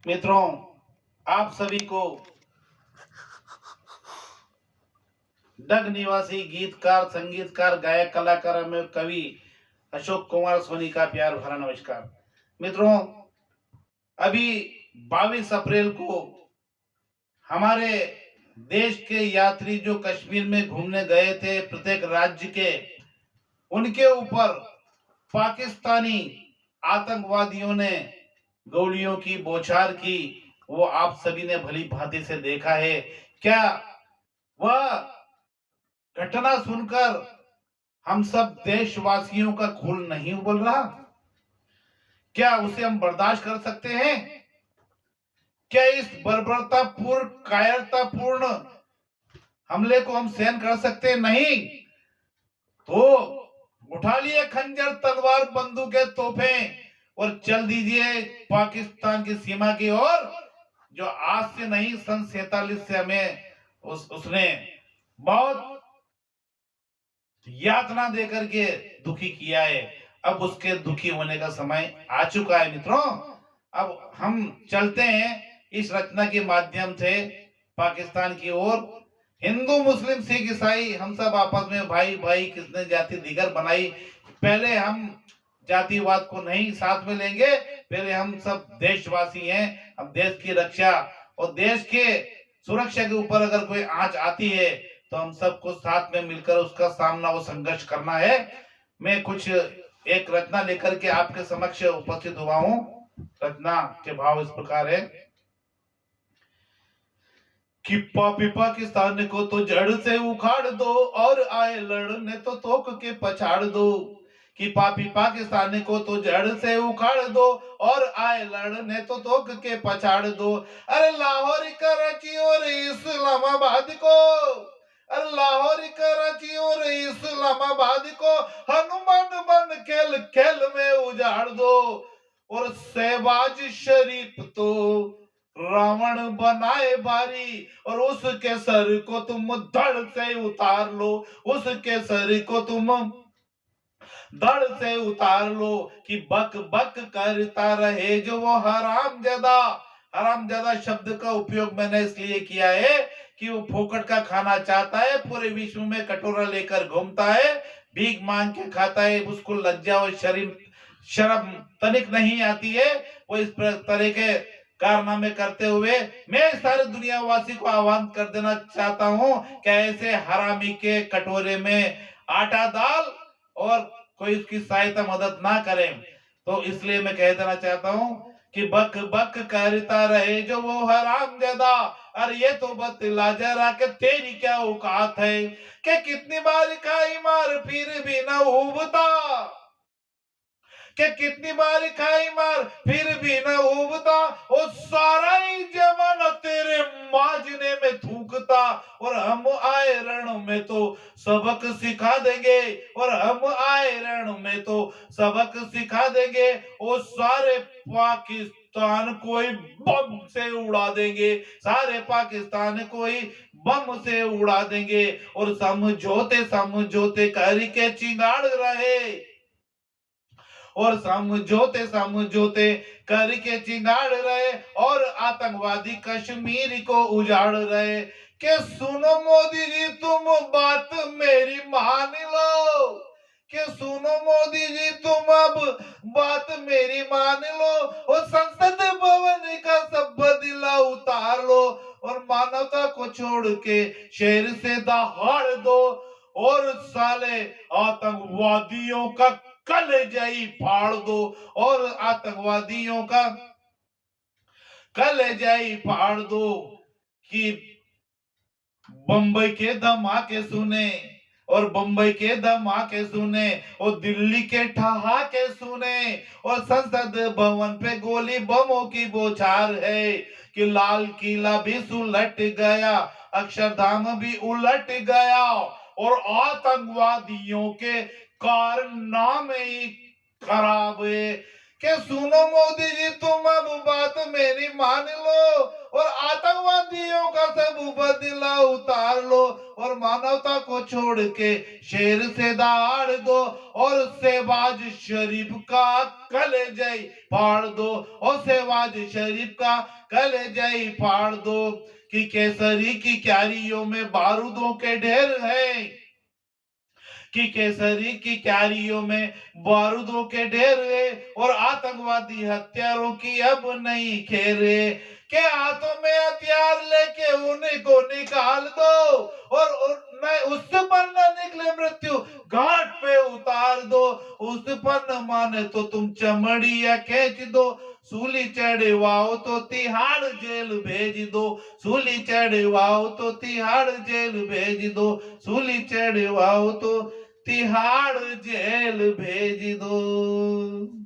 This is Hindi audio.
मित्रों, आप सभी को डग निवासी गीतकार, संगीतकार, गायक, कलाकार एवं कवि अशोक कुमार सोनी का प्यार भरा नमस्कार। मित्रों, अभी 22 अप्रैल को हमारे देश के यात्री जो कश्मीर में घूमने गए थे, प्रत्येक राज्य के, उनके ऊपर पाकिस्तानी आतंकवादियों ने गोलियों की बौछार की। वो आप सभी ने भली भांति से देखा है। क्या वह घटना सुनकर हम सब देशवासियों का खून नहीं उबल रहा? क्या उसे हम बर्दाश्त कर सकते हैं? क्या इस बर्बरतापूर्ण, कायरतापूर्ण हमले को हम सहन कर सकते हैं? नहीं। तो उठा लिए खंजर, तलवार, बंदूकें, तोपें और चल दीजिए पाकिस्तान की सीमा की ओर, जो आज से नहीं, सन 47 से हमें उसने बहुत यातना देकर के दुखी किया है। अब उसके दुखी होने का समय आ चुका है। मित्रों, अब हम चलते हैं इस रचना के माध्यम से पाकिस्तान की ओर। हिंदू, मुस्लिम, सिख, ईसाई, हम सब आपस में भाई भाई, किसने जाति दिगर बनाई। पहले हम जातिवाद को नहीं साथ में लेंगे, पहले हम सब देशवासी हैं। हम देश की रक्षा और देश के सुरक्षा के ऊपर अगर कोई आंच आती है तो हम सबको साथ में मिलकर उसका सामना, वो संघर्ष करना है। मैं कुछ एक रचना लेकर के आपके समक्ष उपस्थित हुआ हूं। रचना के भाव इस प्रकार है कि पापी पाकिस्तान को तो जड़ से उखाड़ दो और आए लड़ने तो तोक के पछाड़ दो। कि पापी पाकिस्तान को तो जड़ से उखाड़ दो और आए लड़ने तो तोक के पछाड़ दो। अरे लाहौर, कराची और इस्लामाबाद को, अरे लाहौर, कराची और इस्लामाबाद को हनुमान बन खेल खेल में उजाड़ दो। और शहबाज शरीफ तो रावण बनाए बारी और उसके सर को तुम धड़ से उतार लो, उसके सर को तुम धड़ से उतार लो। कि बक बक करता रहे जो वो हरामजादा। हरामजादा शब्द का उपयोग मैंने इसलिए किया है कि वो फोकट का खाना चाहता है, पूरे विश्व में कटोरा लेकर घूमता है, भीख मांग के खाता है, उसको लज्जा और शर्म तनिक नहीं आती है। वो इस तरह के कारनामे करते हुए मैं सारे दुनियावासी को आह्वान कर देना चाहता हूं कि ऐसे हरामी के कटोरे में आटा डाल और कोई उसकी सहायता मदद ना करे। तो इसलिए मैं कह देना चाहता हूं कि बक बक करता रहे जो वो हरामजादा। अरे ये तो बतला जरा के तेरी क्या औकात है, कि कितनी बार खाई मार फिर भी ना उबता, कि कितनी बार खाई मार फिर भी न उबता। और सारा ही जमाना तेरे माजने में थूकता। और हम आए रण में तो सबक सिखा देंगे, और हम आए रण में तो सबक सिखा देंगे। और सारे पाकिस्तान कोई बम से उड़ा देंगे, सारे पाकिस्तान कोई बम से उड़ा देंगे। और समझौते समझौते करके चिंगाड़ रहे, और समझौते समझौते करके चिंगाड़ रहे, और आतंकवादी कश्मीर को उजाड़ रहे। के सुनो मोदी जी तुम बात मेरी मान लो, कि सुनो मोदी जी तुम अब बात मेरी मान लो। और संसद भवन का सब बदला उतार लो, और मानवता को छोड़ के शेर से दहाड़ दो। और साले आतंकवादियों का कलेजाई फाड़ दो, और आतंकवादियों का कलेजाई फाड़ दो। कि बंबई के धमाके सुने, और बंबई के धमाके सुने, और दिल्ली के ठहाके सुने, और संसद भवन पे गोली बमों की बौछार है। कि लाल किला भी सुलट गया, अक्षरधाम भी उलट गया, और आतंकवादियों के कारनामे ही खराब है। कि सुनो मोदी जी तुम अब बात मेरी मान लो, और आतंकवादियों का सब बदला उतार लो, और मानवता को छोड़ के शेर से दहाड़ दो। और शहबाज शरीफ का कलेजा ही फाड़ दो, और शहबाज शरीफ का कलेजा ही फाड़ दो। कि केसरी की क्यारियों में बारूदों के ढेर हैं, कि केसरी की क्यारियों में बारूदों के ढेर है, और आतंकवादी हत्यारों की अब नहीं खेर है। के हाथों में हथियार लेके उन्हीं को निकाल दो, और उस पर न निकले मृत्यु घाट पे उतार दो। उस पर न माने तो तुम चमड़िया खींच दो, सूली चढ़वाओ तो तिहाड़ जेल भेज दो, सूली चढ़वाओ तो तिहाड़ जेल भेज दो, सूली चढ़वाओ तो तिहाड़ जेल भेज दो।